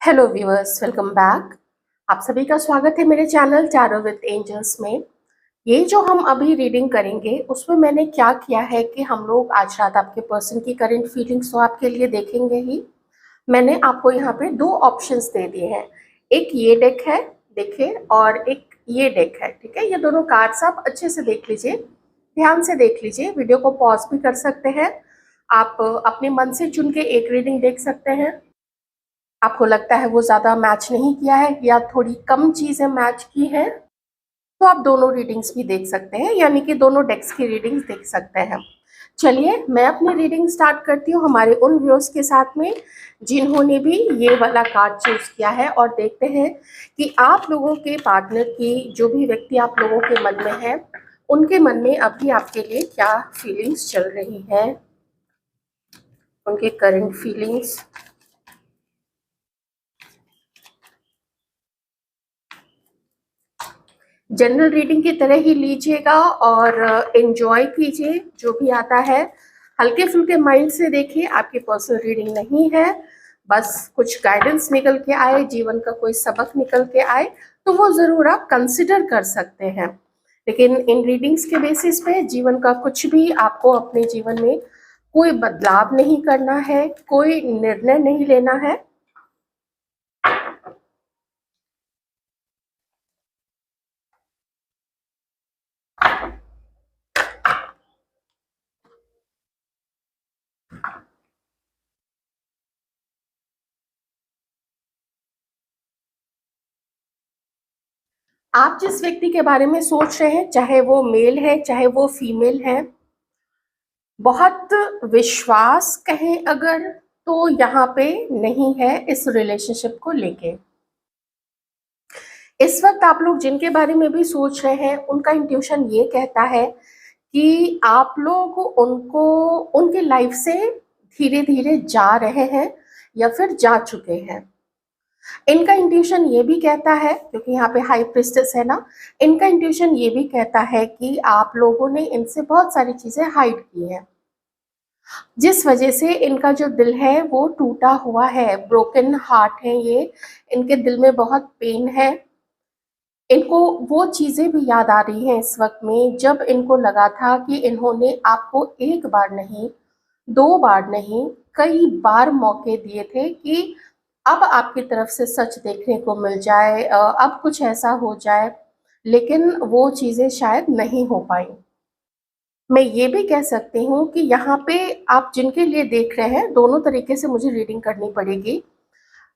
Hello viewers, welcome back. आप सभी का स्वागत है मेरे चैनल टैरो विद एंजल्स में। ये जो हम अभी रीडिंग करेंगे उसमें मैंने क्या किया है कि हम लोग आज रात आपके पर्सन की करंट फीलिंग्स तो आपके लिए देखेंगे ही। मैंने आपको यहाँ पे दो ऑप्शंस दे दिए हैं। एक ये डेक है, देखिए, और एक ये डेक है। ठीक है, ये दोनों कार्ड्स आप अच्छे से देख लीजिए, ध्यान से देख लीजिए। वीडियो को पॉज भी कर सकते हैं। आप अपने मन से चुन के एक रीडिंग देख सकते हैं। आपको लगता है वो ज़्यादा मैच नहीं किया है या थोड़ी कम चीज़ें मैच की हैं, तो आप दोनों रीडिंग्स भी देख सकते हैं, यानी कि दोनों डेक्स की रीडिंग्स देख सकते हैं। चलिए मैं अपनी रीडिंग स्टार्ट करती हूँ हमारे उन व्यूअर्स के साथ में जिन्होंने भी ये वाला कार्ड चूज किया है, और देखते हैं कि आप लोगों के पार्टनर की, जो भी व्यक्ति आप लोगों के मन में है, उनके मन में अभी आपके लिए क्या फीलिंग्स चल रही है, उनके करंट फीलिंग्स। जनरल रीडिंग की तरह ही लीजिएगा और एंजॉय कीजिए जो भी आता है। हल्के फुल्के माइंड से देखिए, आपकी पर्सनल रीडिंग नहीं है। बस कुछ गाइडेंस निकल के आए, जीवन का कोई सबक निकल के आए तो वो ज़रूर आप कंसिडर कर सकते हैं। लेकिन इन रीडिंग्स के बेसिस पे जीवन का कुछ भी आपको अपने जीवन में कोई बदलाव नहीं करना है, कोई निर्णय नहीं लेना है। आप जिस व्यक्ति के बारे में सोच रहे हैं, चाहे वो मेल है चाहे वो फीमेल है, बहुत विश्वास कहें अगर, तो यहाँ पे नहीं है इस रिलेशनशिप को लेके। इस वक्त आप लोग जिनके बारे में भी सोच रहे हैं, उनका इंट्यूशन ये कहता है कि आप लोग उनको, उनके लाइफ से धीरे धीरे जा रहे हैं या फिर जा चुके हैं। इनका इंट्यूशन ये भी कहता है, क्योंकि यहाँ पे हाई प्रिस्टेस है ना, इनका इंट्यूशन ये भी कहता है कि आप लोगों ने इनसे बहुत सारी चीजें हाइड की हैं, जिस वजह से इनका जो दिल है वो टूटा हुआ है, ब्रोकन हार्ट है ये। इनके दिल में बहुत पेन है। इनको वो चीज़ें भी याद आ रही हैं इस वक्त में, जब इनको लगा था कि इन्होंने आपको एक बार नहीं, दो बार नहीं, कई बार मौके दिए थे कि अब आपकी तरफ से सच देखने को मिल जाए, अब कुछ ऐसा हो जाए, लेकिन वो चीज़ें शायद नहीं हो पाई। मैं ये भी कह सकती हूँ कि यहाँ पे आप जिनके लिए देख रहे हैं, दोनों तरीके से मुझे रीडिंग करनी पड़ेगी।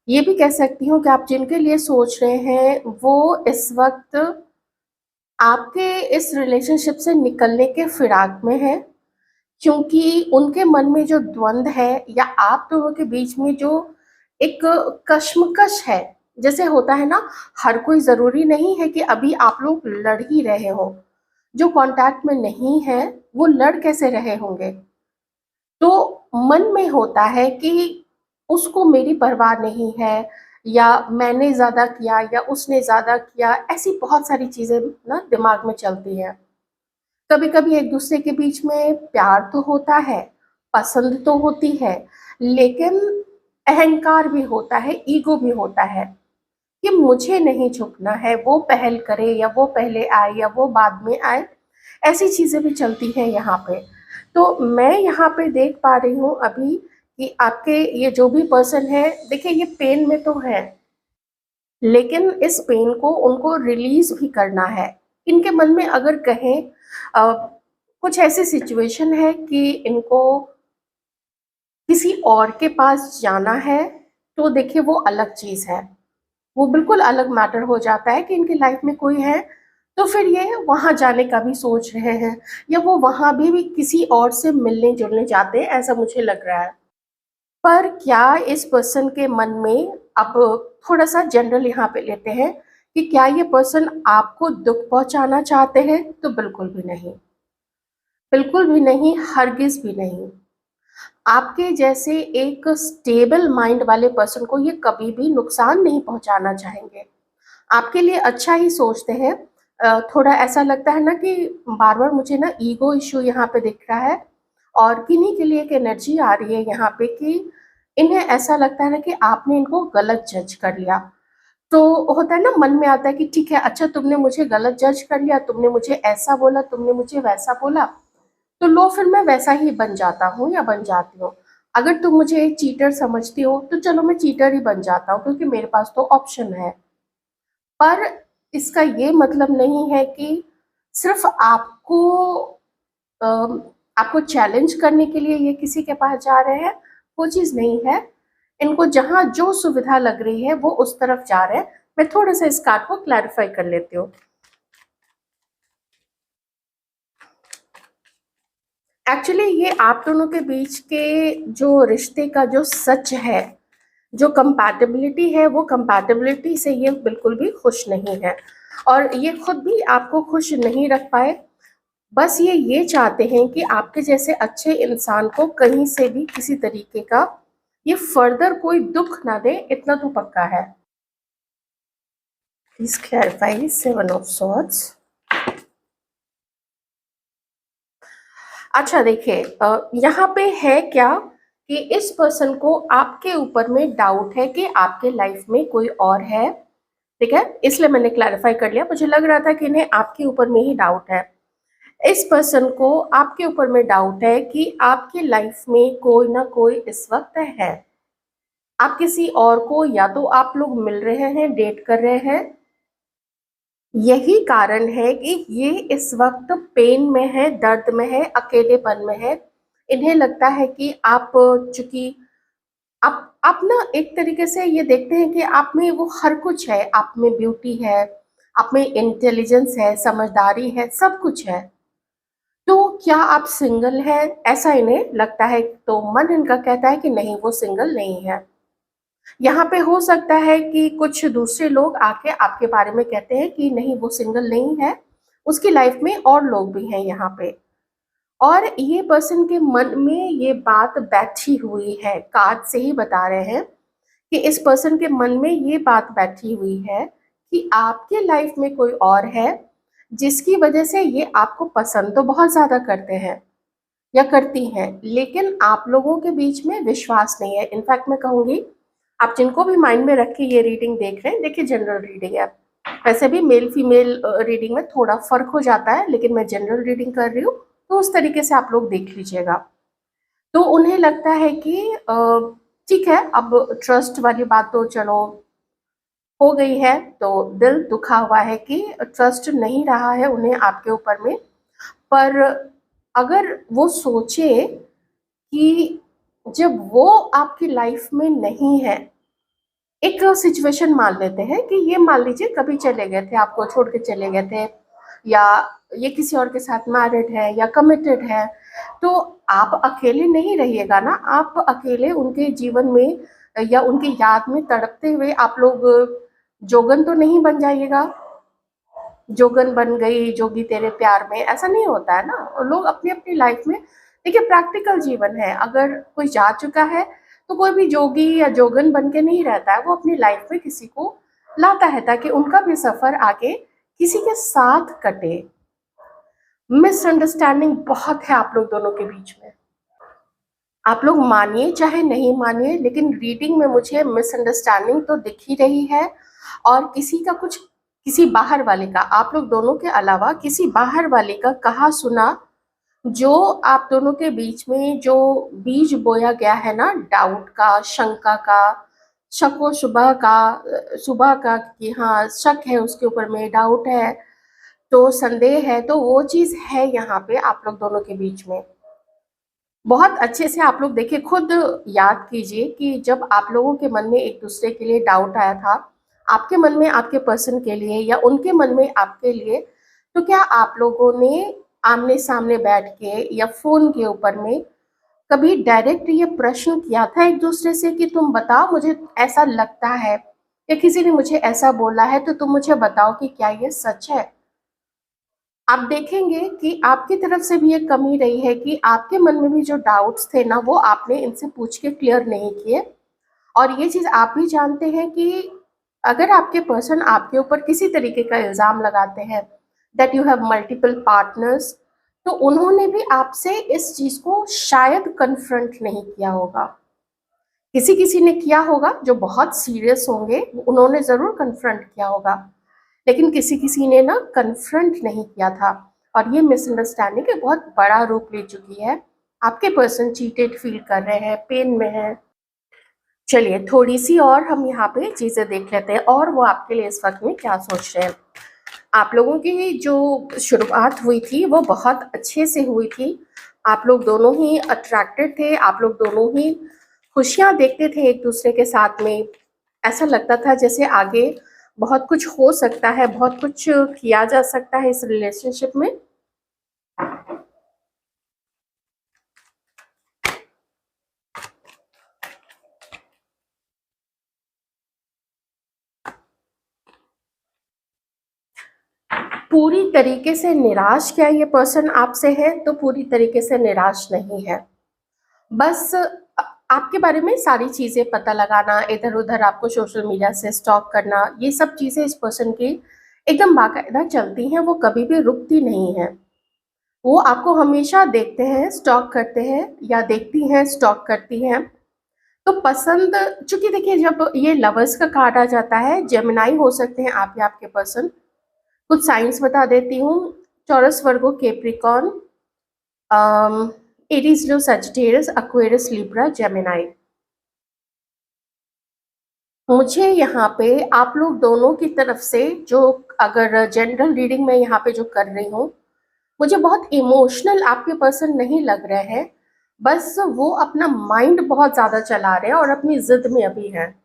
ये भी कह सकती हूँ कि आप जिनके लिए सोच रहे हैं वो इस वक्त आपके इस रिलेशनशिप से निकलने के फिराक में है, क्योंकि उनके मन में जो द्वंद है या आप दोनों के बीच में जो एक कश्मकश है, जैसे होता है ना, हर कोई ज़रूरी नहीं है कि अभी आप लोग लड़ ही रहे हो। जो कांटेक्ट में नहीं है वो लड़ कैसे रहे होंगे। तो मन में होता है कि उसको मेरी परवाह नहीं है, या मैंने ज़्यादा किया या उसने ज़्यादा किया, ऐसी बहुत सारी चीज़ें ना दिमाग में चलती हैं। कभी कभी एक दूसरे के बीच में प्यार तो होता है, पसंद तो होती है, लेकिन अहंकार भी होता है, ईगो भी होता है कि मुझे नहीं झुकना है, वो पहल करे या वो पहले आए या वो बाद में आए। ऐसी चीज़ें भी चलती हैं यहाँ पे। तो मैं यहाँ पे देख पा रही हूँ अभी कि आपके ये जो भी पर्सन है, देखिए ये पेन में तो है, लेकिन इस पेन को उनको रिलीज भी करना है। इनके मन में अगर कहें कुछ ऐसी सिचुएशन है कि इनको किसी और के पास जाना है, तो देखिए वो अलग चीज़ है, वो बिल्कुल अलग मैटर हो जाता है कि इनकी लाइफ में कोई है तो फिर ये वहाँ जाने का भी सोच रहे हैं, या वो वहाँ भी किसी और से मिलने जुलने जाते हैं, ऐसा मुझे लग रहा है। पर क्या इस पर्सन के मन में, अब थोड़ा सा जनरल यहाँ पे लेते हैं, कि क्या ये पर्सन आपको दुख पहुंचाना चाहते हैं? तो बिल्कुल भी नहीं, बिल्कुल भी नहीं, हरगिज भी नहीं। आपके जैसे एक स्टेबल माइंड वाले पर्सन को ये कभी भी नुकसान नहीं पहुंचाना चाहेंगे, आपके लिए अच्छा ही सोचते हैं। थोड़ा ऐसा लगता है ना कि बार बार मुझे ना ईगो इश्यू यहाँ पे दिख रहा है, और किन्हीं के लिए एक एनर्जी आ रही है यहाँ पे कि इन्हें ऐसा लगता है ना कि आपने इनको गलत जज कर लिया। तो होता है ना, मन में आता है कि ठीक है, अच्छा तुमने मुझे गलत जज कर लिया, तुमने मुझे ऐसा बोला, तुमने मुझे वैसा बोला, तो लो फिर मैं वैसा ही बन जाता हूँ या बन जाती हूँ। अगर तुम मुझे एक चीटर समझती हो तो चलो मैं चीटर ही बन जाता हूँ, क्योंकि मेरे पास तो ऑप्शन है। पर इसका ये मतलब नहीं है कि सिर्फ अम, आपको चैलेंज करने के लिए ये किसी के पास जा रहे हैं, वो चीज़ नहीं है। इनको जहाँ जो सुविधा लग रही है वो उस तरफ जा रहे हैं। मैं थोड़ा सा इस कार्ड को क्लैरिफाई कर लेती हूँ। एक्चुअली ये आप दोनों के बीच के जो रिश्ते का जो सच है, जो कंपैटिबिलिटी है, वो कंपैटिबिलिटी से ये बिल्कुल भी खुश नहीं है, और ये खुद भी आपको खुश नहीं रख पाए। बस ये चाहते हैं कि आपके जैसे अच्छे इंसान को कहीं से भी किसी तरीके का ये फर्दर कोई दुख ना दे, इतना तो पक्का है। Please clarify 7 of swords. अच्छा देखिए, यहाँ पे है क्या कि इस पर्सन को आपके ऊपर में डाउट है कि आपके लाइफ में कोई और है। ठीक है, इसलिए मैंने क्लैरिफाई कर लिया। मुझे लग रहा था कि इन्हें आपके ऊपर में ही डाउट है। इस पर्सन को आपके ऊपर में डाउट है कि आपकी लाइफ में कोई ना कोई इस वक्त है। आप किसी और को, या तो आप लोग मिल रहे हैं, डेट कर रहे हैं, यही कारण है कि ये इस वक्त पेन में है, दर्द में है, अकेलेपन में है। इन्हें लगता है कि आप, चूंकि आप ना एक तरीके से ये देखते हैं कि आप में वो हर कुछ है, आप में ब्यूटी है, आप में इंटेलिजेंस है, समझदारी है, सब कुछ है। तो क्या आप सिंगल हैं, ऐसा इन्हें लगता है। तो मन इनका कहता है कि नहीं, वो सिंगल नहीं है। यहाँ पे हो सकता है कि कुछ दूसरे लोग आके आपके बारे में कहते हैं कि नहीं, वो सिंगल नहीं है, उसकी लाइफ में और लोग भी हैं यहाँ पे। और ये पर्सन के मन में ये बात बैठी हुई है, कार्ड से ही बता रहे हैं कि इस पर्सन के मन में ये बात बैठी हुई है कि आपके लाइफ में कोई और है, जिसकी वजह से ये आपको पसंद तो बहुत ज्यादा करते हैं या करती हैं, लेकिन आप लोगों के बीच में विश्वास नहीं है। इनफैक्ट मैं कहूंगी, आप जिनको भी माइंड में रख के ये रीडिंग देख रहे हैं, देखिए जनरल रीडिंग है। वैसे भी मेल फीमेल रीडिंग में थोड़ा फर्क हो जाता है, लेकिन मैं जनरल रीडिंग कर रही हूँ, तो उस तरीके से आप लोग देख लीजिएगा। तो उन्हें लगता है कि ठीक है, अब ट्रस्ट वाली बात तो चलो हो गई है, तो दिल दुखा हुआ है कि ट्रस्ट नहीं रहा है उन्हें आपके ऊपर में। पर अगर वो सोचे कि जब वो आपकी लाइफ में नहीं है, एक सिचुएशन मान लेते हैं कि ये मान लीजिए कभी चले गए थे, आपको छोड़ के चले गए थे, या ये किसी और के साथ मैरिड है या कमिटेड है, तो आप अकेले नहीं रहिएगा ना। आप अकेले उनके जीवन में या उनकी याद में तड़पते हुए आप लोग जोगन तो नहीं बन जाइएगा। जोगन बन गई जोगी तेरे प्यार में, ऐसा नहीं होता है ना। और लोग अपनी अपनी लाइफ में, देखिए प्रैक्टिकल जीवन है, अगर कोई जा चुका है तो कोई भी जोगी या जोगन बन के नहीं रहता है। वो अपनी लाइफ में किसी को लाता है ताकि उनका भी सफर आगे किसी के साथ कटे। मिसअंडरस्टैंडिंग बहुत है आप लोग दोनों के बीच में। आप लोग मानिए चाहे नहीं मानिए, लेकिन रीडिंग में मुझे मिसअंडरस्टैंडिंग तो दिख ही रही है। और किसी का कुछ, किसी बाहर वाले का, आप लोग दोनों के अलावा किसी बाहर वाले का कहा सुना, जो आप दोनों के बीच में जो बीज बोया गया है ना, डाउट का, शंका का, शको सुबह का कि हाँ शक है उसके ऊपर में, डाउट है, तो संदेह है, तो वो चीज है यहाँ पे आप लोग दोनों के बीच में। बहुत अच्छे से आप लोग देखिए, खुद याद कीजिए कि जब आप लोगों के मन में एक दूसरे के लिए डाउट आया था, आपके मन में आपके पर्सन के लिए या उनके मन में आपके लिए, तो क्या आप लोगों ने आमने सामने बैठ के या फोन के ऊपर में कभी डायरेक्ट ये प्रश्न किया था एक दूसरे से कि तुम बताओ मुझे ऐसा लगता है, या किसी ने मुझे ऐसा बोला है तो तुम मुझे बताओ कि क्या ये सच है। आप देखेंगे कि आपकी तरफ से भी एक कमी रही है कि आपके मन में भी जो डाउट्स थे ना, वो आपने इनसे पूछ के क्लियर नहीं किए। और ये चीज आप भी जानते हैं कि अगर आपके पर्सन आपके ऊपर किसी तरीके का इल्जाम लगाते हैं that you have multiple partners, तो उन्होंने भी आपसे इस चीज को शायद कन्फ्रंट नहीं किया होगा। किसी-किसी ने किया होगा जो बहुत सीरियस होंगे, उन्होंने ज़रूर कन्फ्रंट किया होगा, लेकिन किसी-किसी ने ना कन्फ्रंट नहीं किया था और ये मिसअंडरस्टैंडिंग एक बहुत बड़ा रूप ले चुकी है। आपके पर्सन चीटेड फ़ील कर रहे हैं, पेन में हैं। चलिए थोड़ी-सी और हम यहाँ पे चीज़ें देख लेते हैं और वो आपके लिए इस वक़्त में क्या सोच रहे हैं। आप लोगों की जो शुरुआत हुई थी वो बहुत अच्छे से हुई थी। आप लोग दोनों ही अट्रैक्टेड थे, आप लोग दोनों ही खुशियाँ देखते थे एक-दूसरे के साथ में। ऐसा लगता था जैसे आगे बहुत कुछ हो सकता है, बहुत कुछ किया जा सकता है इस रिलेशनशिप में। पूरी तरीके से निराश क्या ये पर्सन आपसे है? तो पूरी तरीके से निराश नहीं है। बस आपके बारे में सारी चीज़ें पता लगाना, इधर-उधर आपको सोशल मीडिया से स्टॉक करना, ये सब चीज़ें इस पर्सन की एकदम बाकायदा चलती हैं, वो कभी भी रुकती नहीं हैं। वो आपको हमेशा देखते हैं, स्टॉक करते हैं या देखती हैं, स्टॉक करती हैं। तो पसंद चूँकि देखिए जब ये लवर्स का कार्ड आ जाता है, जेमिनी हो सकते हैं आप या आपके पर्सन। कुछ साइन्स बता देती हूँ, टॉरस, वर्गो, कैप्रिकॉर्न, एरीज, लियो, सजिटेरियस, एक्वेरियस, लिब्रा, जेमिनी। मुझे यहाँ पे आप लोग दोनों की तरफ से जो, अगर जनरल रीडिंग मैं यहाँ पे जो कर रही हूँ, मुझे बहुत इमोशनल आपके पर्सन नहीं लग रहे हैं। बस वो अपना माइंड बहुत ज़्यादा चला रहे हैं और अपनी ज़िद में अभी हैं।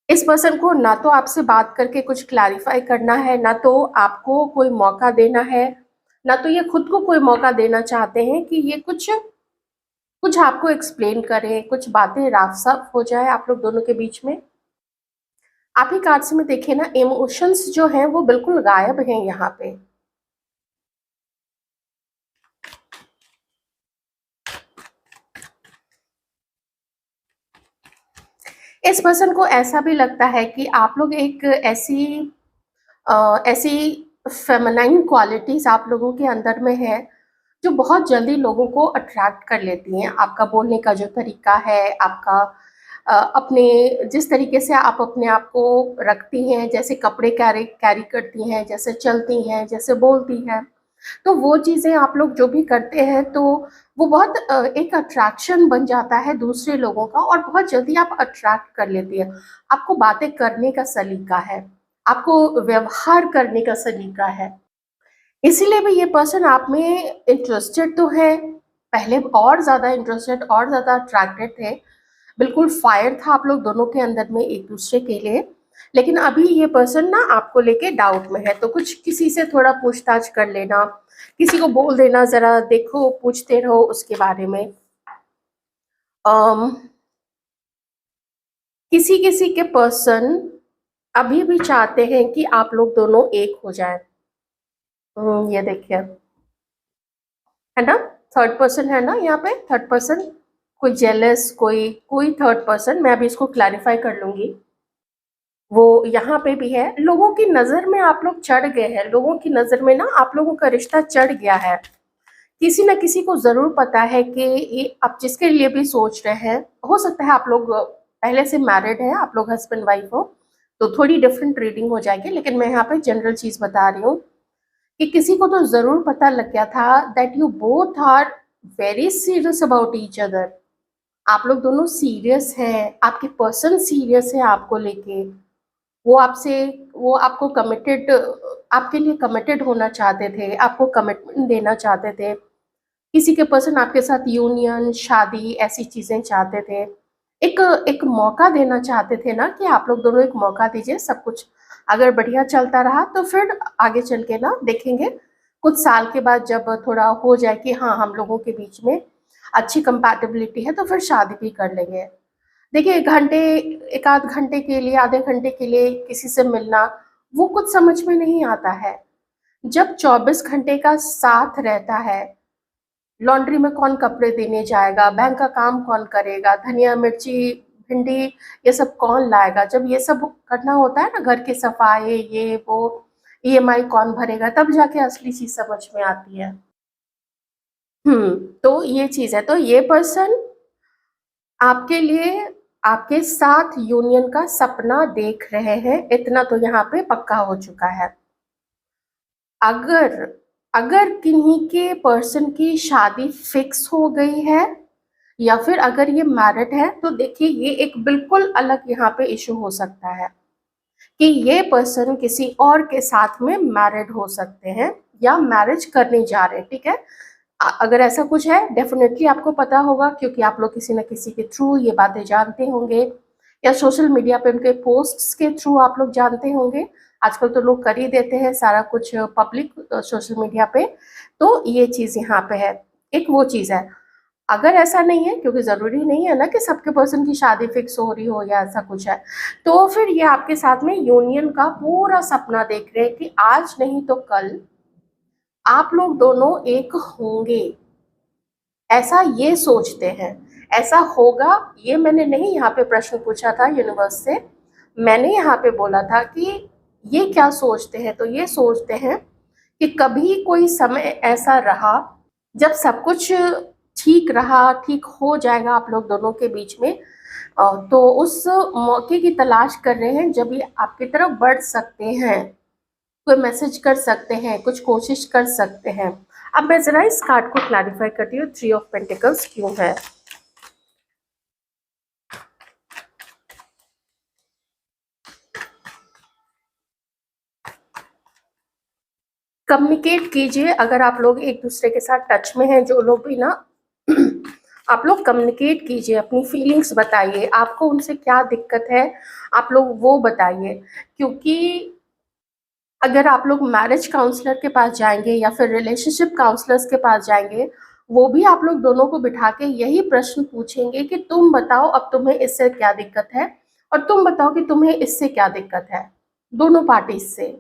इस पर्सन को ना तो आपसे बात करके कुछ क्लैरिफ़ाई करना है, ना तो आपको कोई मौका देना है, ना तो ये खुद को कोई मौका देना चाहते हैं कि ये कुछ कुछ आपको एक्सप्लेन करें, कुछ बातें राफ़-साफ़ हो जाए आप लोग दोनों के बीच में। आप ही कार्ड्स में देखिए ना, इमोशंस जो हैं वो बिल्कुल गायब हैं यहाँ पे। इस पर्सन को ऐसा भी लगता है कि आप लोग एक ऐसी फेमिनाइन क्वालिटीज़ आप लोगों के अंदर में है, जो बहुत जल्दी लोगों को अट्रैक्ट कर लेती हैं। आपका बोलने का जो तरीका है, आपका अपने जिस तरीके से आप अपने आप को रखती हैं, जैसे कपड़े कैरी कैरी करती हैं, जैसे चलती हैं, जैसे बोलती हैं, तो वो चीज़ें आप लोग जो भी करते हैं, तो वो बहुत एक अट्रैक्शन बन जाता है दूसरे लोगों का और बहुत जल्दी आप अट्रैक्ट कर लेती हैं। आपको बातें करने का सलीका है, आपको व्यवहार करने का सलीका है। इसीलिए भी ये पर्सन आप में इंटरेस्टेड तो है, पहले और ज़्यादा इंटरेस्टेड और ज़्यादा अट्रैक्टेड थे। बिल्कुल फायर था आप लोग दोनों के अंदर में एक-दूसरे के लिए। लेकिन अभी ये पर्सन ना आपको लेके डाउट में है, तो कुछ किसी से थोड़ा पूछताछ कर लेना, किसी को बोल देना ज़रा देखो, पूछते रहो उसके बारे में। अम, किसी-किसी के पर्सन अभी भी चाहते हैं कि आप लोग दोनों एक हो जाएँ। ये देखिए, है ना? थर्ड पर्सन है ना यहाँ पे, थर्ड पर्सन, कोई जेलस, कोई कोई थर्ड पर्सन, मैं अभी इसको क्लैरिफ़ाई कर लूँगी। वो यहाँ पे भी है, लोगों की नज़र में आप लोग चढ़ गए हैं, लोगों की नज़र में ना आप लोगों का रिश्ता चढ़ गया है। किसी न किसी को ज़रूर पता है कि ये आप जिसके लिए भी सोच रहे हैं, हो सकता है आप लोग पहले से मैरिड हैं, आप लोग हस्बैंड वाइफ हो, तो थोड़ी डिफरेंट रीडिंग हो जाएगी, लेकिन मैं यहाँ पे जनरल चीज़ बता रही हूँ कि किसी को तो ज़रूर पता लग गया था that you both are very serious about each other. आप लोग दोनों सीरियस हैं, आपके पर्सन सीरियस है आपको लेके। वो आपसे वो आपको कमिटेड आपके लिए कमिटेड होना चाहते थे, आपको कमिटमेंट देना चाहते थे। किसी के पर्सन आपके साथ यूनियन, शादी ऐसी चीज़ें चाहते थे। एक एक मौका देना चाहते थे ना कि आप लोग दोनों एक मौका दीजिए, सब कुछ अगर बढ़िया चलता रहा तो फिर आगे चल के ना देखेंगे, कुछ साल के बाद जब थोड़ा हो जाए कि हाँ, हम लोगों के बीच में अच्छी कंपैटिबिलिटी है तो फिर शादी भी कर लेंगे। देखिए घंटे, 1 आध घंटे के लिए, आधे घंटे के लिए किसी से मिलना, वो कुछ समझ में नहीं आता है। जब 24 घंटे का साथ रहता है, लॉन्ड्री में कौन कपड़े देने जाएगा, बैंक का काम कौन करेगा, धनिया, मिर्ची, भिंडी ये सब कौन लाएगा? जब ये सब करना होता है ना, घर की सफाई, ये वो, ईएमआई कौन भरेगा, तब जाके असली चीज़ समझ में आती है। तो ये चीज़ है, तो ये पर्सन आपके लिए आपके साथ यूनियन का सपना देख रहे हैं, इतना तो यहाँ पे पक्का हो चुका है। अगर अगर किन्हीं के पर्सन की शादी फिक्स हो गई है या फिर अगर ये मैरिड है, तो देखिए ये एक बिल्कुल अलग यहाँ पे इशू हो सकता है कि ये पर्सन किसी और के साथ में मैरिड हो सकते हैं या मैरिज करने जा रहे हैं। ठीक है, अगर ऐसा कुछ है डेफिनेटली आपको पता होगा, क्योंकि आप लोग किसी न किसी के थ्रू ये बातें जानते होंगे या सोशल मीडिया पे उनके पोस्ट्स के थ्रू आप लोग जानते होंगे। आजकल तो लोग कर ही देते हैं सारा कुछ पब्लिक सोशल मीडिया पे। तो ये चीज़ यहाँ पे है, एक वो चीज़ है। अगर ऐसा नहीं है, क्योंकि ज़रूरी नहीं है ना कि सबके पर्सन की शादी फिक्स हो रही हो या ऐसा कुछ है, तो फिर ये आपके साथ में यूनियन का पूरा सपना देख रहे हैं कि आज नहीं तो कल आप लोग दोनों एक होंगे, ऐसा ये सोचते हैं। ऐसा होगा ये मैंने नहीं यहाँ पे प्रश्न पूछा था यूनिवर्स से, मैंने यहाँ पे बोला था कि ये क्या सोचते हैं, तो ये सोचते हैं कि कभी कोई समय ऐसा रहा जब सब कुछ ठीक रहा, ठीक हो जाएगा आप लोग दोनों के बीच में, तो उस मौके की तलाश कर रहे हैं जब ये आपकी तरफ बढ़ सकते हैं, कोई मैसेज कर सकते हैं, कुछ कोशिश कर सकते हैं। अब मैं जरा इस कार्ड को क्लैरिफाई करती हूँ, 3 ऑफ पेंटिकल्स क्यों है। कम्युनिकेट कीजिए, अगर आप लोग एक दूसरे के साथ टच में हैं, जो लोग भी ना आप लोग कम्युनिकेट कीजिए, अपनी फीलिंग्स बताइए, आपको उनसे क्या दिक्कत है आप लोग वो बताइए। क्योंकि अगर आप लोग मैरिज काउंसलर के पास जाएंगे या फिर रिलेशनशिप काउंसलर्स के पास जाएंगे, वो भी आप लोग दोनों को बिठा के यही प्रश्न पूछेंगे कि तुम बताओ अब तुम्हें इससे क्या दिक्कत है, और तुम बताओ कि तुम्हें इससे क्या दिक्कत है, दोनों पार्टी से।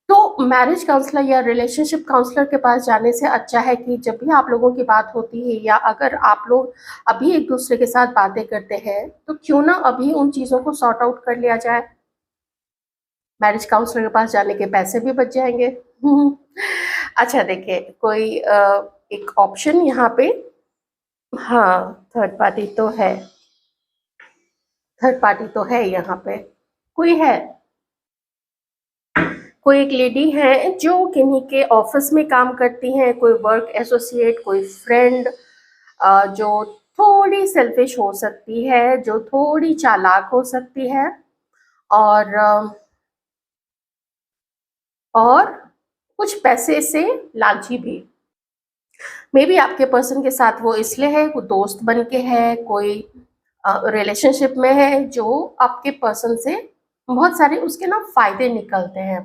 तो मैरिज काउंसलर या रिलेशनशिप काउंसलर के पास जाने से अच्छा है कि जब भी आप लोगों की बात होती है या अगर आप लोग अभी एक दूसरे के साथ बातें करते हैं, तो क्यों ना अभी उन चीज़ों को सॉर्ट आउट कर लिया जाए। मैरिज काउंसलर के पास जाने के पैसे भी बच जाएंगे। अच्छा देखिए, कोई एक ऑप्शन यहाँ पे, हाँ थर्ड पार्टी तो है, थर्ड पार्टी तो है यहाँ पे, कोई है, कोई एक लेडी है जो किन्हीं के ऑफिस में काम करती हैं, कोई वर्क एसोसिएट, कोई फ्रेंड, जो थोड़ी सेल्फिश हो सकती है, जो थोड़ी चालाक हो सकती है, और और कुछ पैसे से लालची भी। मे बी आपके पर्सन के साथ वो इसलिए है, कोई दोस्त बन के है, कोई रिलेशनशिप में है, जो आपके पर्सन से बहुत सारे उसके ना फायदे निकलते हैं।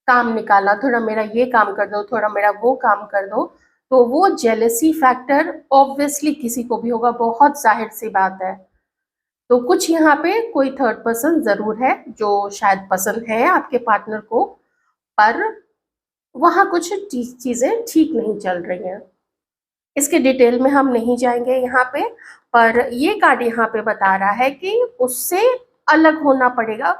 काम निकाला, थोड़ा मेरा ये काम कर दो, थोड़ा मेरा वो काम कर दो, तो वो जेलसी फैक्टर ऑब्वियसली किसी को भी होगा, बहुत जाहिर सी बात है। तो कुछ यहाँ पे कोई थर्ड पर्सन जरूर है जो शायद पसंद है आपके पार्टनर को, पर वहाँ कुछ चीजें ठीक नहीं चल रही हैं। इसके डिटेल में हम नहीं जाएंगे यहाँ पे, पर ये कार्ड यहाँ पे बता रहा है कि उससे अलग होना पड़ेगा,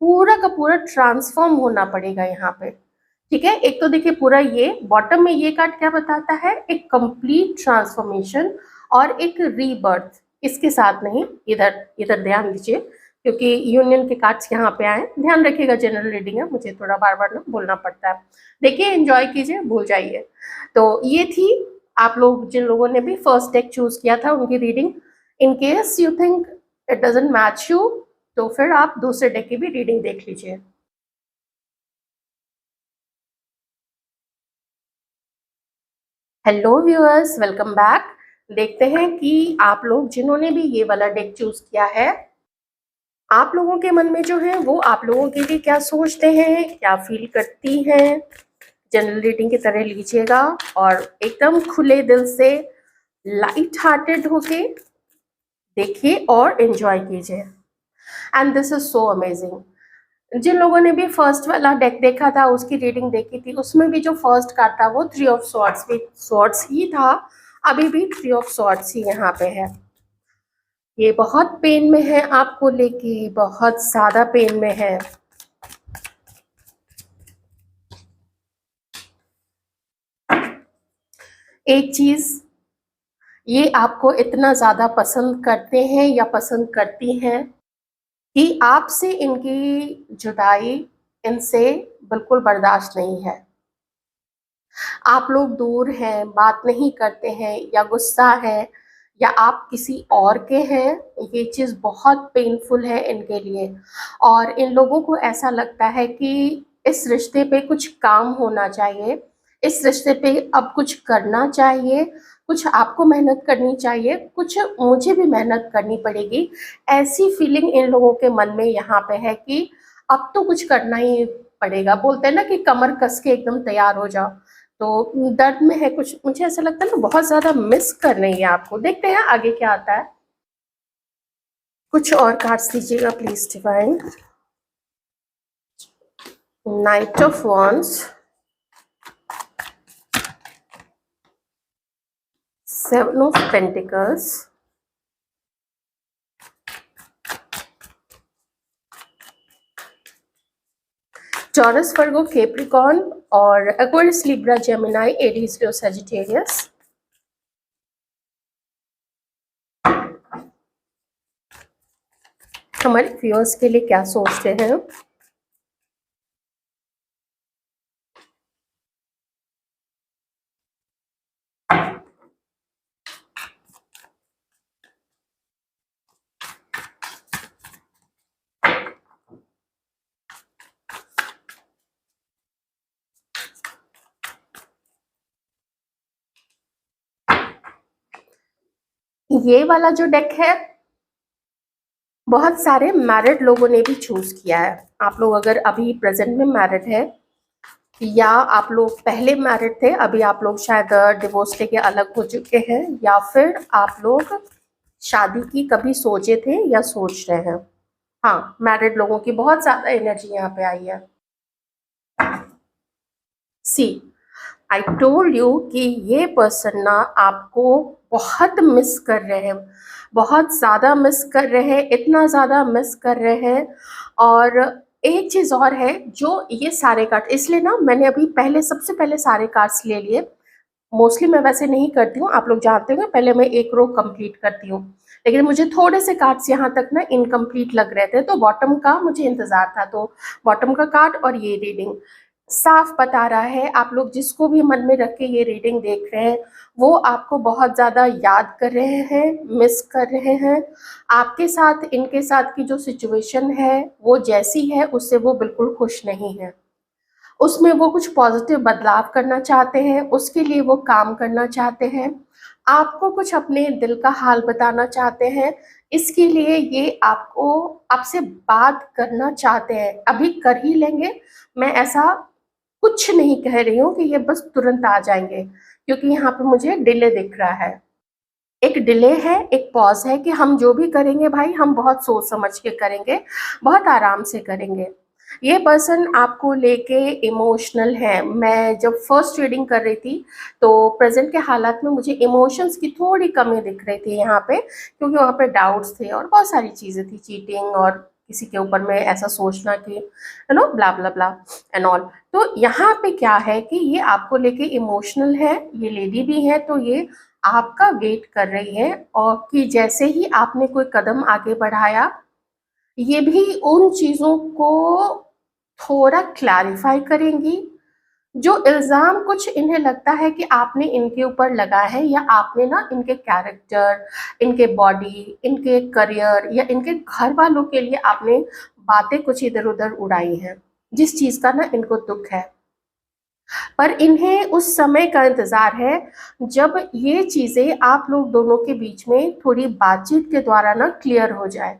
पूरा का पूरा ट्रांसफॉर्म होना पड़ेगा यहाँ पे। ठीक है, एक तो देखिए पूरा ये बॉटम में ये कार्ड क्या बताता है, एक कंप्लीट ट्रांसफॉर्मेशन और एक रीबर्थ। इसके साथ नहीं, इधर इधर ध्यान दीजिए, क्योंकि यूनियन के कार्ड्स यहाँ पे आए, ध्यान रखिएगा, जनरल रीडिंग है, मुझे थोड़ा बार बार ना बोलना पड़ता है। देखिए एंजॉय कीजिए, भूल जाइए। तो ये थी आप लोग जिन लोगों ने भी फर्स्ट डेक चूज किया था उनकी reading. In case you think it doesn't match you, तो फिर आप दूसरे डेक की भी रीडिंग देख लीजिए। Hello viewers, welcome back. देखते हैं कि आप लोग जिन्होंने भी ये वाला डेक चूज किया है, आप लोगों के मन में जो है वो आप लोगों के लिए क्या सोचते हैं, क्या फील करती हैं। जनरल रीडिंग की तरह लीजिएगा और एकदम खुले दिल से लाइट हार्टेड होके देखिए और एंजॉय कीजिए। And this is so amazing. जिन लोगों ने भी फर्स्ट वाला डेक देखा था, उसकी रीडिंग देखी थी, उसमें भी जो फर्स्ट कार्ड था वो 3 ऑफ सॉर्ड्स भी सॉर्ड्स ही था। अभी भी 3 ऑफ सॉर्ड्स ही यहाँ पे है। ये बहुत पेन में है, आपको लेके बहुत ज्यादा पेन में है। एक चीज ये आपको इतना ज़्यादा पसंद करते हैं या पसंद करती हैं कि आपसे इनकी जुदाई इनसे बिल्कुल बर्दाश्त नहीं है। आप लोग दूर हैं, बात नहीं करते हैं या गुस्सा है या आप किसी और के हैं, ये चीज़ बहुत पेनफुल है इनके लिए। और इन लोगों को ऐसा लगता है कि इस रिश्ते पे कुछ काम होना चाहिए, इस रिश्ते पे अब कुछ करना चाहिए, कुछ आपको मेहनत करनी चाहिए, कुछ मुझे भी मेहनत करनी पड़ेगी। ऐसी फीलिंग इन लोगों के मन में यहाँ पे है कि अब तो कुछ करना ही पड़ेगा। बोलते हैं ना कि कमर कस के एकदम तैयार हो जाओ। तो दर्द में है कुछ, मुझे ऐसा लगता है ना बहुत ज़्यादा मिस कर रही है आपको। देखते हैं आगे क्या आता है। कुछ और कार्ड्स दीजिएगा please divine. Night of wands, 7 of pentacles, taurus, Virgo, Capricorn और एक्वेरियस, लिब्रा, जेमिनी, एरीज, लियो, सजिटेरियस। हमारे व्यूअर्स के लिए क्या सोचते हैं? ये वाला जो डेक है बहुत सारे मैरिड लोगों ने भी चूज किया है। आप लोग अगर अभी प्रेजेंट में मैरिड है या आप लोग पहले मैरिड थे, अभी आप लोग शायद डिवोर्स लेके अलग हो चुके हैं, या फिर आप लोग शादी की कभी सोचे थे या सोच रहे हैं। हाँ, मैरिड लोगों की बहुत ज़्यादा एनर्जी यहाँ पे आई है। सी, आई टोल्ड यू कि ये पर्सन ना आपको बहुत मिस कर रहे हैं, बहुत ज़्यादा मिस कर रहे हैं, इतना ज़्यादा मिस कर रहे हैं। और एक चीज़ और है, जो ये सारे कार्ड इसलिए ना मैंने अभी पहले सबसे पहले सारे कार्ड्स ले लिए। मोस्टली मैं वैसे नहीं करती हूँ, आप लोग जानते होंगे, पहले मैं एक रो कंप्लीट करती हूँ, लेकिन मुझे थोड़े से कार्ड्स यहाँ तक ना इनकम्प्लीट लग रहे थे, तो बॉटम का मुझे इंतज़ार था। तो बॉटम का कार्ड और ये रीडिंग साफ बता रहा है, आप लोग जिसको भी मन में रख के ये रीडिंग देख रहे हैं वो आपको बहुत ज़्यादा याद कर रहे हैं, मिस कर रहे हैं। आपके साथ इनके साथ की जो सिचुएशन है वो जैसी है उससे वो बिल्कुल खुश नहीं है। उसमें वो कुछ पॉजिटिव बदलाव करना चाहते हैं, उसके लिए वो काम करना चाहते हैं, आपको कुछ अपने दिल का हाल बताना चाहते हैं। इसके लिए ये आपको आपसे बात करना चाहते हैं, अभी कर ही लेंगे। मैं ऐसा कुछ नहीं कह रही हूँ कि ये बस तुरंत आ जाएंगे, क्योंकि यहाँ पे मुझे डिले दिख रहा है। एक डिले है, एक पॉज है कि हम जो भी करेंगे भाई हम बहुत सोच समझ के करेंगे, बहुत आराम से करेंगे। ये पर्सन आपको लेके इमोशनल है। मैं जब फर्स्ट रीडिंग कर रही थी तो प्रेजेंट के हालात में मुझे इमोशंस की थोड़ी कमी दिख रही थी यहाँ पे, क्योंकि वहाँ पे डाउट्स थे और बहुत सारी चीज़ें थी, चीटिंग और किसी के ऊपर में ऐसा सोचना कि ब्ला ब्ला ब्ला एंड ऑल। तो यहाँ पे क्या है कि ये आपको लेके इमोशनल है, ये लेडी भी है, तो ये आपका वेट कर रही है, और कि जैसे ही आपने कोई कदम आगे बढ़ाया ये भी उन चीज़ों को थोड़ा क्लैरिफाई करेंगी। जो इल्ज़ाम कुछ इन्हें लगता है कि आपने इनके ऊपर लगाया है, या आपने ना इनके कैरेक्टर, इनके बॉडी, इनके करियर या इनके घर वालों के लिए आपने बातें कुछ इधर उधर उड़ाई हैं, जिस चीज़ का ना इनको दुख है। पर इन्हें उस समय का इंतज़ार है जब ये चीज़ें आप लोग दोनों के बीच में थोड़ी बातचीत के द्वारा ना क्लियर हो जाए।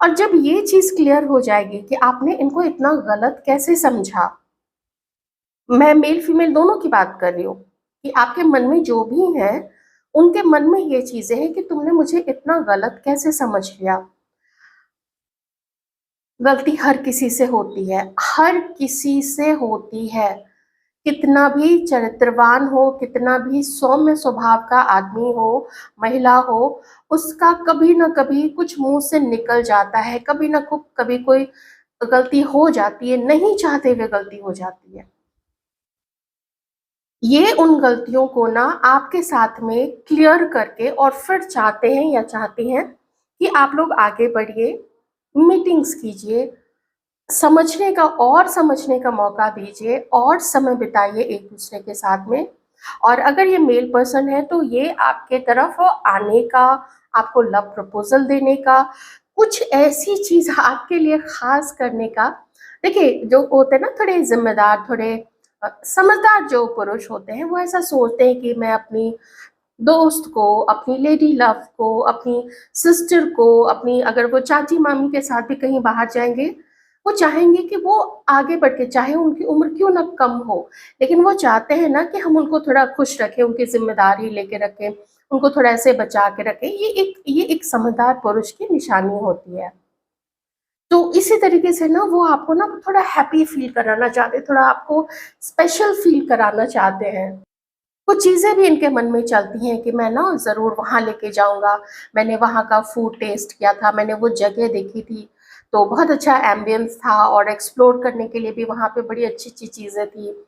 और जब ये चीज़ क्लियर हो जाएगी कि आपने इनको इतना गलत कैसे समझा, मैं मेल फीमेल दोनों की बात कर रही हूँ, कि आपके मन में जो भी हैं उनके मन में ये चीज़ें हैं कि तुमने मुझे इतना गलत कैसे समझ लिया। गलती हर किसी से होती है, हर किसी से होती है। कितना भी चरित्रवान हो, कितना भी सौम्य स्वभाव का आदमी हो, महिला हो, उसका कभी ना कभी कुछ मुंह से निकल जाता है, कभी ना कभी कोई गलती हो जाती है, नहीं चाहते हुए गलती हो जाती है। ये उन गलतियों को ना आपके साथ में क्लियर करके और फिर चाहते हैं या चाहती हैं कि आप लोग आगे बढ़िए, मीटिंग्स कीजिए, समझने का मौका दीजिए और समय बिताइए एक-दूसरे के साथ में। और अगर ये मेल पर्सन है तो ये आपके तरफ आने का, आपको लव प्रपोज़ल देने का, कुछ ऐसी चीज़ आपके लिए ख़ास करने का। देखिए, जो होते हैं ना थोड़े ज़िम्मेदार, थोड़े समझदार जो पुरुष होते हैं, वो ऐसा सोचते हैं कि मैं अपनी दोस्त को, अपनी लेडी लव को, अपनी सिस्टर को, अपनी अगर वो चाची-मामी के साथ भी कहीं बाहर जाएँगे, वो चाहेंगे कि वो आगे बढ़ के, चाहे उनकी उम्र क्यों ना कम हो, लेकिन वो चाहते हैं ना कि हम उनको थोड़ा खुश रखें, उनकी ज़िम्मेदारी लेके रखें, उनको थोड़ा ऐसे बचा के रखें। ये एक समझदार पुरुष की निशानी होती है। तो इसी तरीके से ना वो आपको ना थोड़ा हैप्पी फ़ील कराना चाहते हैं, थोड़ा आपको स्पेशल फ़ील कराना चाहते हैं। कुछ चीज़ें भी इनके मन में चलती हैं कि मैं ना ज़रूर वहाँ लेके जाऊँगा, मैंने वहाँ का फूड टेस्ट किया था, मैंने वो जगह देखी थी, तो बहुत अच्छा एम्बियंस था और एक्सप्लोर करने के लिए भी वहाँ पे बड़ी अच्छी-अच्छी चीज़ें थी।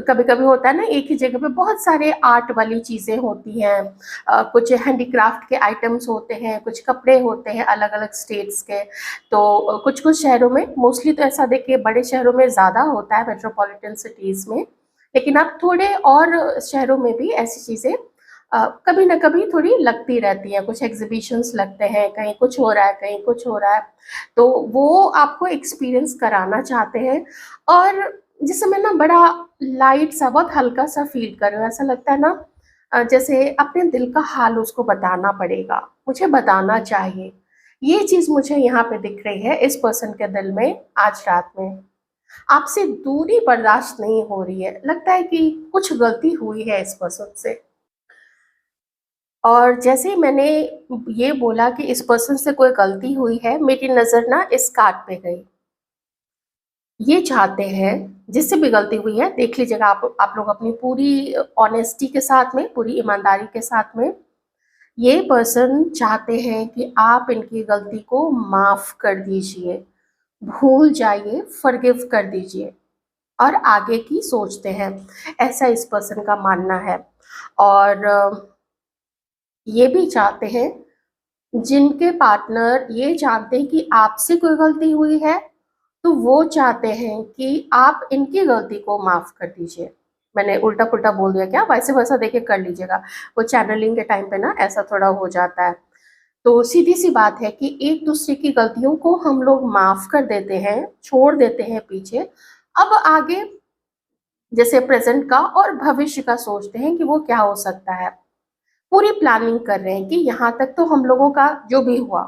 कभी-कभी होता है ना एक ही जगह पे बहुत सारे आर्ट वाली चीज़ें होती हैं, कुछ हैंडीक्राफ्ट के आइटम्स होते हैं, कुछ कपड़े होते हैं अलग-अलग स्टेट्स के। तो कुछ-कुछ शहरों में, मोस्टली तो ऐसा देखिए बड़े शहरों में ज़्यादा होता है मेट्रोपॉलिटन सिटीज़ में, लेकिन अब थोड़े और शहरों में भी ऐसी चीज़ें कभी न कभी थोड़ी लगती रहती हैं, कुछ एग्ज़िबिशन्स लगते हैं, कहीं कुछ हो रहा है, कहीं कुछ हो रहा है, तो वो आपको एक्सपीरियंस कराना चाहते हैं। और जिस समय ना बड़ा लाइट-सा, बहुत हल्का-सा फ़ील कर रहे हो, ऐसा लगता है ना जैसे अपने दिल का हाल उसको बताना पड़ेगा, मुझे बताना चाहिए। ये चीज़ मुझे यहाँ पे दिख रही है इस पर्सन के दिल में आज रात में। आपसे दूरी बर्दाश्त नहीं हो रही है, लगता है कि कुछ गलती हुई है इस पर्सन से। और जैसे ही मैंने ये बोला कि इस पर्सन से कोई गलती हुई है, मेरी नज़र ना इस कार्ड पे गई। ये चाहते हैं, जिससे भी गलती हुई है, देख लीजिएगा आप लोग अपनी पूरी ऑनेस्टी के साथ में, पूरी ईमानदारी के साथ में, ये पर्सन चाहते हैं कि आप इनकी गलती को माफ़ कर दीजिए, भूल जाइए, फ़ॉरगिव कर दीजिए और आगे की सोचते हैं, ऐसा इस पर्सन का मानना है। और ये भी चाहते हैं, जिनके पार्टनर ये जानते हैं कि आपसे कोई गलती हुई है, तो वो चाहते हैं कि आप इनकी गलती को माफ़ कर दीजिए। मैंने उल्टा-पुल्टा बोल दिया क्या? वाइस वर्सा देखिए कर लीजिएगा। वो चैनलिंग के टाइम पे ना ऐसा थोड़ा हो जाता है। तो सीधी-सी बात है कि एक-दूसरे की गलतियों को हम लोग माफ़ कर देते हैं, छोड़ देते हैं पीछे। अब आगे जैसे प्रेज़ेंट का और भविष्य का सोचते हैं कि वो क्या हो सकता है। पूरी प्लानिंग कर रहे हैं कि यहाँ तक तो हम लोगों का जो भी हुआ,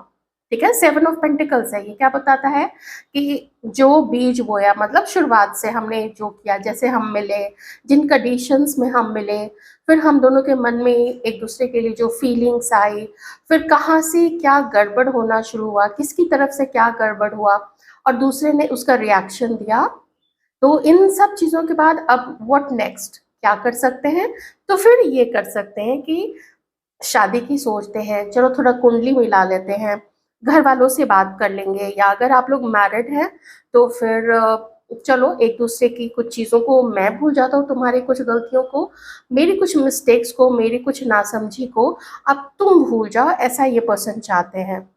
ठीक है? 7 ऑफ पेंटिकल्स है, ये क्या बताता है कि जो बीज बोया मतलब शुरुआत से हमने जो किया, जैसे हम मिले, जिन कंडीशंस में हम मिले, फिर हम दोनों के मन में एक-दूसरे के लिए जो फीलिंग्स आई, फिर कहाँ से क्या गड़बड़ होना शुरू हुआ, किसकी तरफ से क्या गड़बड़ हुआ और दूसरे ने उसका रिएक्शन दिया। तो इन सब चीज़ों के बाद अब व्हाट नेक्स्ट? क्या कर सकते हैं? तो फिर ये कर सकते हैं कि शादी की सोचते हैं, चलो थोड़ा कुंडली मिला लेते हैं, घर वालों से बात कर लेंगे या अगर आप लोग मैरिड हैं, तो फिर चलो एक-दूसरे की कुछ चीज़ों को मैं भूल जाता हूँ, तुम्हारी कुछ गलतियों को, मेरी कुछ मिस्टेक्स को, मेरी कुछ नासमझी को अब तुम भूल जाओ, ऐसा ये पर्सन चाहते हैं।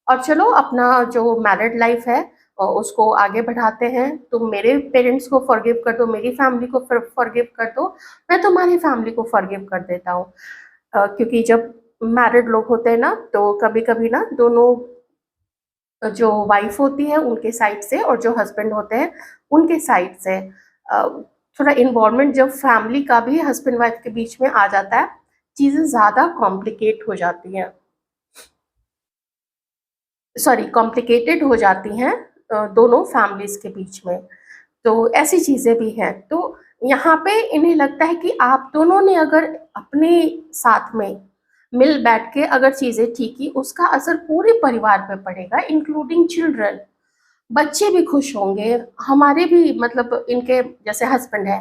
और चलो अपना जो मैरिड लाइफ़ है उसको आगे बढ़ाते हैं। तुम मेरे पेरेंट्स को फ़ॉरगिव कर दो, मेरी फैमिली को फ़ॉरगिव कर दो, मैं तुम्हारी फैमिली को फ़ॉरगिव कर देता हूँ। क्योंकि जब मैरिड लोग होते हैं ना, तो कभी-कभी ना दोनों जो वाइफ़ होती है उनके साइड से और जो हस्बैंड होते हैं उनके साइड से थोड़ा इन्वॉल्वमेंट जब फैमिली का भी हस्बैंड वाइफ़ के बीच में आ जाता है, चीज़ें ज़्यादा कॉम्प्लिकेट हो जाती हैं। सॉरी कॉम्प्लिकेटेड हो जाती हैं दोनों फैमिलीज़ के बीच में। तो ऐसी चीज़ें भी हैं। तो यहाँ पे इन्हें लगता है कि आप दोनों ने अगर अपने साथ में मिल बैठ के अगर चीज़ें ठीक की, उसका असर पूरे परिवार पे पड़ेगा इंक्लूडिंग चिल्ड्रन। बच्चे भी खुश होंगे, हमारे भी मतलब इनके जैसे हस्बैंड है,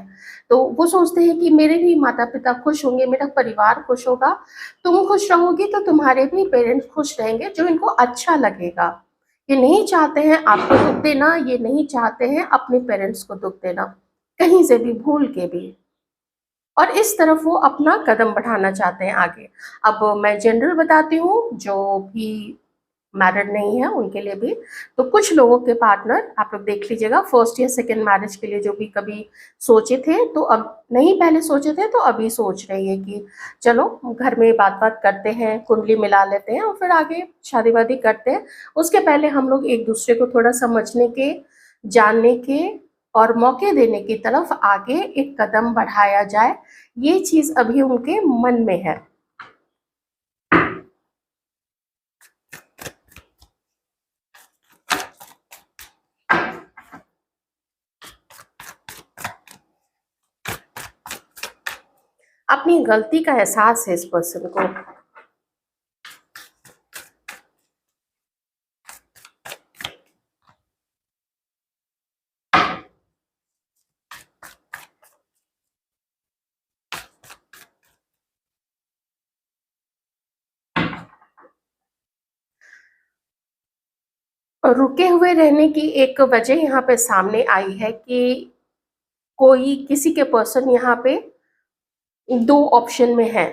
तो वो सोचते हैं कि मेरे भी माता-पिता खुश होंगे, मेरा परिवार खुश होगा, तुम खुश रहोगी तो तुम्हारे भी पेरेंट्स खुश रहेंगे, जो इनको अच्छा लगेगा। ये नहीं चाहते हैं आपको दुःख देना, ये नहीं चाहते हैं अपने पेरेंट्स को दुःख देना, कहीं से भी, भूल के भी। और इस तरफ वो अपना कदम बढ़ाना चाहते हैं आगे। अब मैं जनरल बताती हूँ, जो भी मैरिड नहीं है उनके लिए भी। तो कुछ लोगों के पार्टनर आप लोग देख लीजिएगा, फर्स्ट या सेकंड मैरिज के लिए जो भी कभी सोचे थे तो अब नहीं, पहले सोचे थे तो अभी सोच रही है कि चलो घर में बात बात करते हैं, कुंडली मिला लेते हैं और फिर आगे शादी वादी करते हैं। उसके पहले हम लोग एक दूसरे को थोड़ा समझने के, जानने के और मौके देने की तरफ आगे एक कदम बढ़ाया जाए, ये चीज अभी उनके मन में है। अपनी गलती का एहसास है इस पर्सन को। रुके हुए रहने की एक वजह यहाँ पे सामने आई है कि कोई किसी के पर्सन यहाँ पे दो ऑप्शन में है।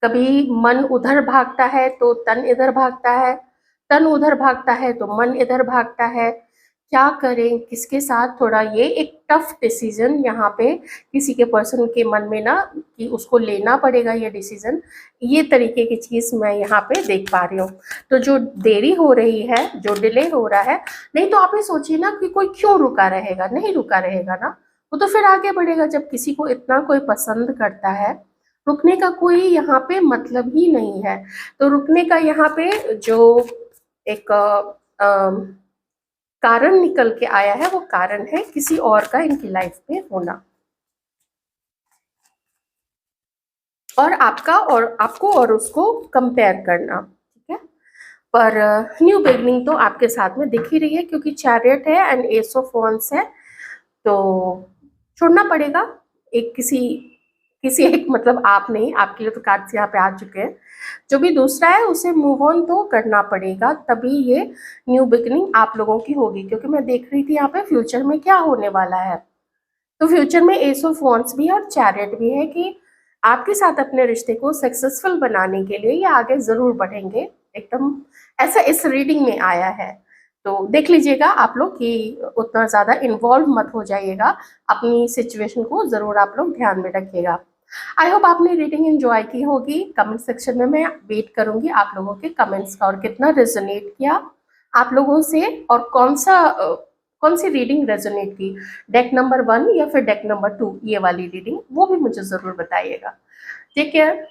कभी मन उधर भागता है तो तन इधर भागता है, तन उधर भागता है तो मन इधर भागता है। क्या करें, किसके साथ, थोड़ा ये एक टफ डिसीजन यहाँ पे किसी के पर्सन के मन में ना, कि उसको लेना पड़ेगा ये डिसीजन, ये तरीके की चीज मैं यहाँ पे देख पा रही हूँ। तो जो देरी हो रही है, जो डिले हो रहा है, नहीं तो आप ये सोचिए ना कि कोई क्यों रुका रहेगा, नहीं रुका रहेगा ना, वो तो फिर आगे बढ़ेगा। जब किसी को इतना कोई पसंद करता है, रुकने का कोई यहाँ पे मतलब ही नहीं है। तो रुकने का यहाँ पे जो एक कारण निकल के आया है, वो कारण है किसी और का इनकी लाइफ में होना, और आपका और आपको और उसको कंपेयर करना, ठीक है। पर न्यू बिगनिंग तो आपके साथ में दिख ही रही है, क्योंकि चैरियट है एंड एस ऑफ वांड्स है। तो छोड़ना पड़ेगा एक किसी किसी एक, मतलब आप नहीं, आपके लिए तो कार्ड्स यहाँ पे आ चुके हैं। जो भी दूसरा है उसे मूव ऑन तो करना पड़ेगा, तभी ये न्यू बिगनिंग आप लोगों की होगी। क्योंकि मैं देख रही थी यहाँ पे फ्यूचर में क्या होने वाला है। तो फ्यूचर में एस ऑफ वांड्स भी है और चैरियट भी है, कि आपके साथ अपने रिश्ते को सक्सेसफुल बनाने के लिए ये आगे जरूर बढ़ेंगे, एकदम ऐसा इस रीडिंग में आया है। तो देख लीजिएगा आप लोग कि उतना ज़्यादा इन्वॉल्व मत हो जाइएगा, अपनी सिचुएशन को ज़रूर आप लोग ध्यान में रखिएगा। आई होप आपने रीडिंग एंजॉय की होगी। कमेंट सेक्शन में मैं वेट करूंगी आप लोगों के कमेंट्स का, और कितना रेजोनेट किया आप लोगों से, और कौन सी रीडिंग रेजोनेट की, डेक नंबर 1 या फिर डेक नंबर 2, ये वाली रीडिंग, वो भी मुझे ज़रूर बताइएगा। Take care.